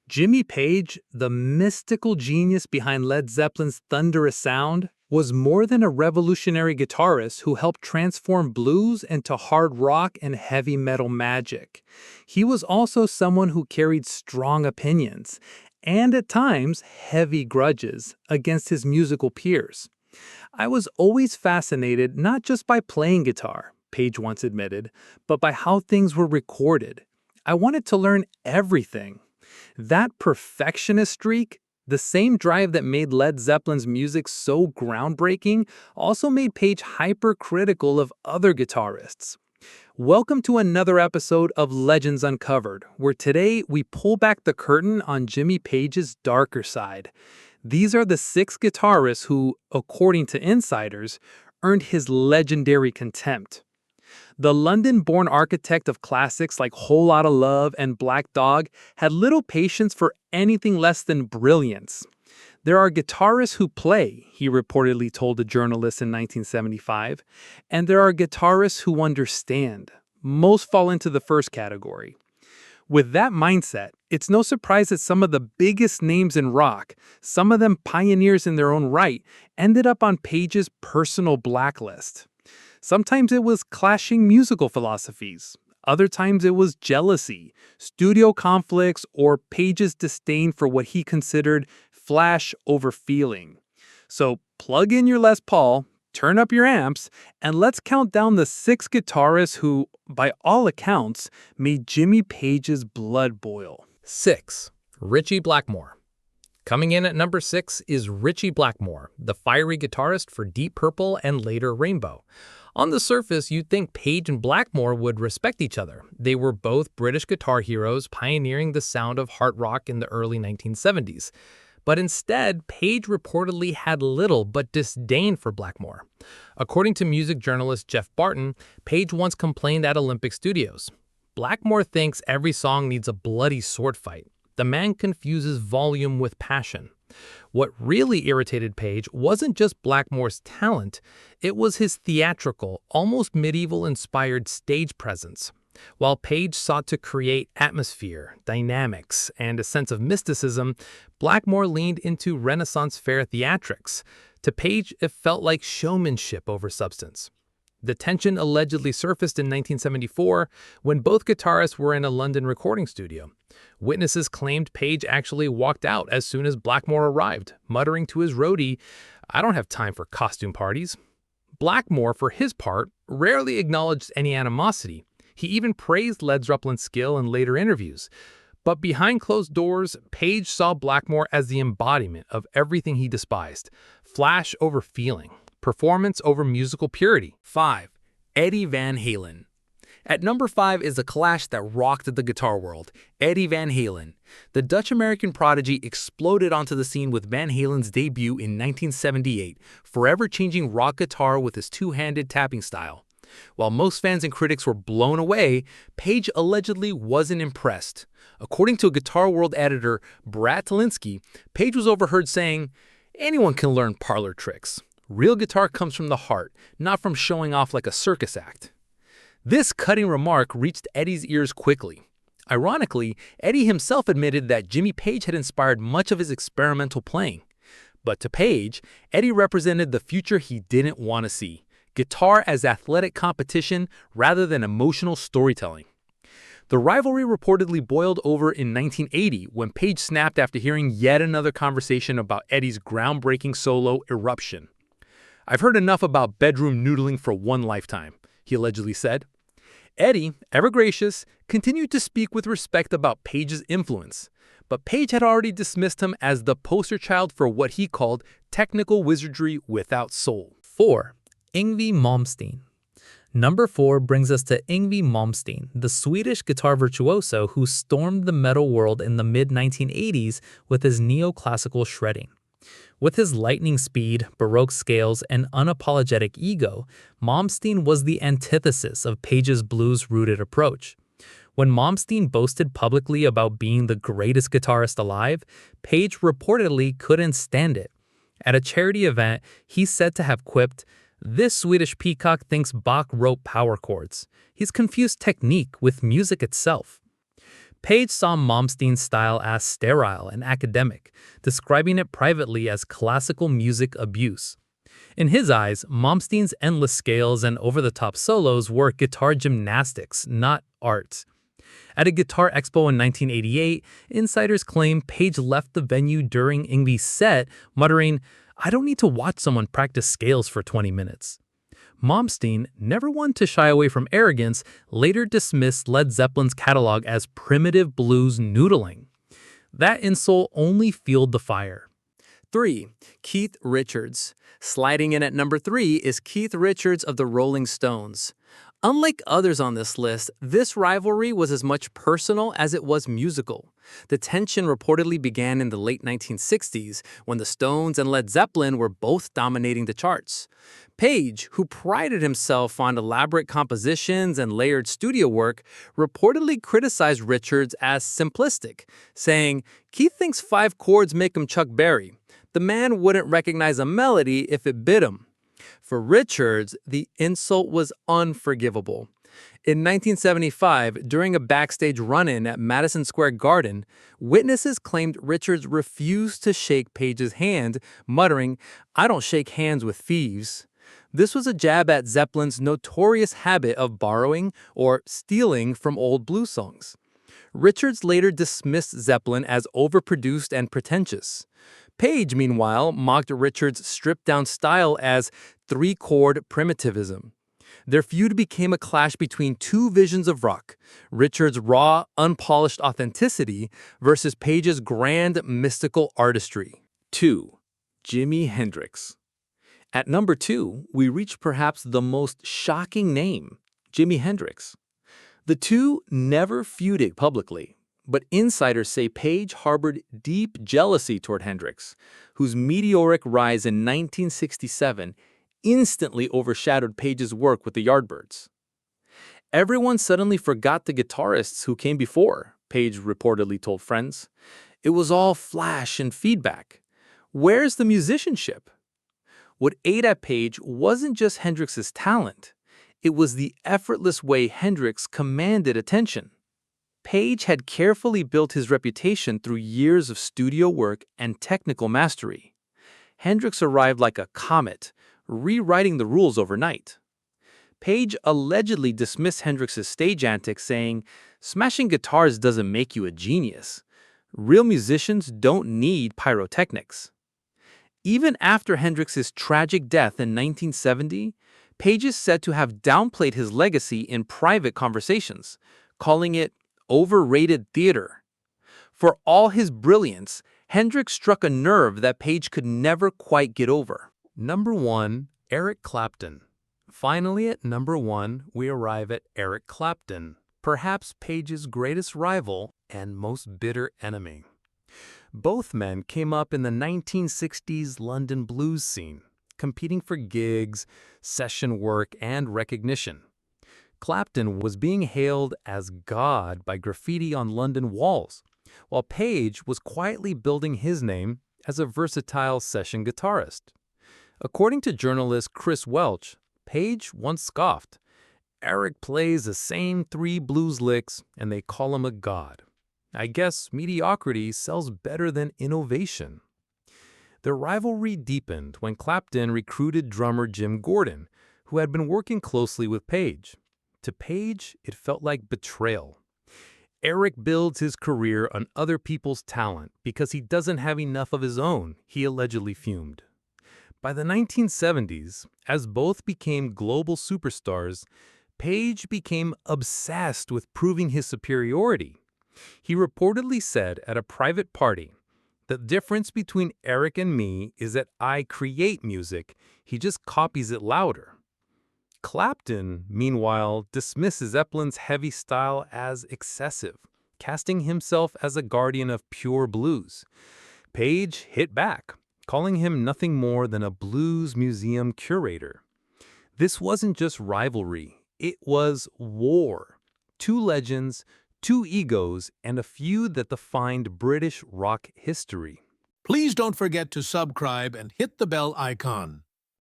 Jimmy Page, the mystical genius behind Led Zeppelin's thunderous sound, was more than a revolutionary guitarist who helped transform blues into hard rock and heavy metal magic. He was also someone who carried strong opinions, and at times heavy grudges, against his musical peers. I was always fascinated not just by playing guitar, Page once admitted, but by how things were recorded. I wanted to learn everything. That perfectionist streak, the same drive that made Led Zeppelin's music so groundbreaking, also made Page hypercritical of other guitarists. Welcome to another episode of Legends Uncovered, where today we pull back the curtain on Jimmy Page's darker side. These are the 6 guitarists who, according to insiders, earned his legendary contempt. The London-born architect of classics like Whole Lotta Love and Black Dog had little patience for anything less than brilliance. There are guitarists who play, he reportedly told a journalist in 1975, and there are guitarists who understand. Most fall into the first category. With that mindset, it's no surprise that some of the biggest names in rock, some of them pioneers in their own right, ended up on Page's personal blacklist. Sometimes it was clashing musical philosophies. Other times it was jealousy, studio conflicts, or Page's disdain for what he considered flash over feeling. So plug in your Les Paul, turn up your amps, and let's count down the 6 guitarists who, by all accounts, made Jimmy Page's blood boil. 6. Richie Blackmore. Coming in at number 6 is Richie Blackmore, the fiery guitarist for Deep Purple and later Rainbow. On the surface, you'd think Page and Blackmore would respect each other. They were both British guitar heroes pioneering the sound of hard rock in the early 1970s. But instead, Page reportedly had little but disdain for Blackmore. According to music journalist Jeff Barton, Page once complained at Olympic Studios. Blackmore thinks every song needs a bloody sword fight. The man confuses volume with passion. What really irritated Page wasn't just Blackmore's talent, it was his theatrical, almost medieval-inspired stage presence. While Page sought to create atmosphere, dynamics, and a sense of mysticism, Blackmore leaned into Renaissance fair theatrics. To Page, it felt like showmanship over substance. The tension allegedly surfaced in 1974 when both guitarists were in a London recording studio. Witnesses claimed Page actually walked out as soon as Blackmore arrived, muttering to his roadie, "I don't have time for costume parties." Blackmore, for his part, rarely acknowledged any animosity. He even praised Led Zeppelin's skill in later interviews. But behind closed doors, Page saw Blackmore as the embodiment of everything he despised: flash over feeling, performance over musical purity. 5. Eddie Van Halen. At number 5 is a clash that rocked the guitar world: Eddie Van Halen. The Dutch-American prodigy exploded onto the scene with Van Halen's debut in 1978, forever changing rock guitar with his two-handed tapping style. While most fans and critics were blown away, Page allegedly wasn't impressed. According to Guitar World editor Brad Talinsky, Page was overheard saying, "Anyone can learn parlor tricks. Real guitar comes from the heart, not from showing off like a circus act." This cutting remark reached Eddie's ears quickly. Ironically, Eddie himself admitted that Jimmy Page had inspired much of his experimental playing. But to Page, Eddie represented the future he didn't want to see: guitar as athletic competition rather than emotional storytelling. The rivalry reportedly boiled over in 1980 when Page snapped after hearing yet another conversation about Eddie's groundbreaking solo, Eruption. "I've heard enough about bedroom noodling for one lifetime," he allegedly said. Eddie, ever gracious, continued to speak with respect about Page's influence, but Page had already dismissed him as the poster child for what he called technical wizardry without soul. 4. Yngwie Malmsteen. Number 4 brings us to Yngwie Malmsteen, the Swedish guitar virtuoso who stormed the metal world in the mid-1980s with his neoclassical shredding. With his lightning speed, Baroque scales, and unapologetic ego, Malmsteen was the antithesis of Page's blues-rooted approach. When Malmsteen boasted publicly about being the greatest guitarist alive, Page reportedly couldn't stand it. At a charity event, he's said to have quipped, "This Swedish peacock thinks Bach wrote power chords. He's confused technique with music itself." Paige saw Malmsteen's style as sterile and academic, describing it privately as classical music abuse. In his eyes, Malmsteen's endless scales and over-the-top solos were guitar gymnastics, not art. At a Guitar Expo in 1988, insiders claim Paige left the venue during Yngwie's set, muttering, "I don't need to watch someone practice scales for 20 minutes." Malmsteen, never one to shy away from arrogance, later dismissed Led Zeppelin's catalog as primitive blues noodling. That insult only fueled the fire. 3. Keith Richards. Sliding in at number 3 is Keith Richards of the Rolling Stones. Unlike others on this list, this rivalry was as much personal as it was musical. The tension reportedly began in the late 1960s when the Stones and Led Zeppelin were both dominating the charts. Paige, who prided himself on elaborate compositions and layered studio work, reportedly criticized Richards as simplistic, saying, "Keith thinks 5 chords make him Chuck Berry. The man wouldn't recognize a melody if it bit him." For Richards, the insult was unforgivable. In 1975, during a backstage run-in at Madison Square Garden, witnesses claimed Richards refused to shake Paige's hand, muttering, "I don't shake hands with thieves." This was a jab at Zeppelin's notorious habit of borrowing or stealing from old blues songs. Richards later dismissed Zeppelin as overproduced and pretentious. Paige, meanwhile, mocked Richards' stripped-down style as 3-chord primitivism. Their feud became a clash between two visions of rock, Richards' raw, unpolished authenticity versus Paige's grand, mystical artistry. 2. Jimi Hendrix. At number 2, we reach perhaps the most shocking name, Jimi Hendrix. The two never feuded publicly, but insiders say Paige harbored deep jealousy toward Hendrix, whose meteoric rise in 1967 instantly overshadowed Paige's work with the Yardbirds. Everyone suddenly forgot the guitarists who came before, Paige reportedly told friends. It was all flash and feedback. Where's the musicianship? What ate at Paige wasn't just Hendrix's talent. It was the effortless way Hendrix commanded attention. Paige had carefully built his reputation through years of studio work and technical mastery. Hendrix arrived like a comet, rewriting the rules overnight. Paige allegedly dismissed Hendrix's stage antics, saying, "Smashing guitars doesn't make you a genius. Real musicians don't need pyrotechnics." Even after Hendrix's tragic death in 1970, Paige is said to have downplayed his legacy in private conversations, calling it overrated theater. For all his brilliance, Hendrix struck a nerve that Paige could never quite get over. Number 1, Eric Clapton. Finally, at number 1, we arrive at Eric Clapton, perhaps Paige's greatest rival and most bitter enemy. Both men came up in the 1960s London blues scene, competing for gigs, session work, and recognition. Clapton was being hailed as God by graffiti on London walls, while Paige was quietly building his name as a versatile session guitarist. According to journalist Chris Welch, Paige once scoffed, "Eric plays the same 3 blues licks and they call him a god. I guess mediocrity sells better than innovation." The rivalry deepened when Clapton recruited drummer Jim Gordon, who had been working closely with Paige. To Paige, it felt like betrayal. Eric builds his career on other people's talent because he doesn't have enough of his own, he allegedly fumed. By the 1970s, as both became global superstars, Paige became obsessed with proving his superiority. He reportedly said at a private party, "The difference between Eric and me is that I create music, he just copies it louder." Clapton, meanwhile, dismisses Zeppelin's heavy style as excessive, casting himself as a guardian of pure blues. Paige hit back, calling him nothing more than a blues museum curator. This wasn't just rivalry, it was war. 2 legends, 2 egos, and a feud that defined British rock history. Please don't forget to subscribe and hit the bell icon.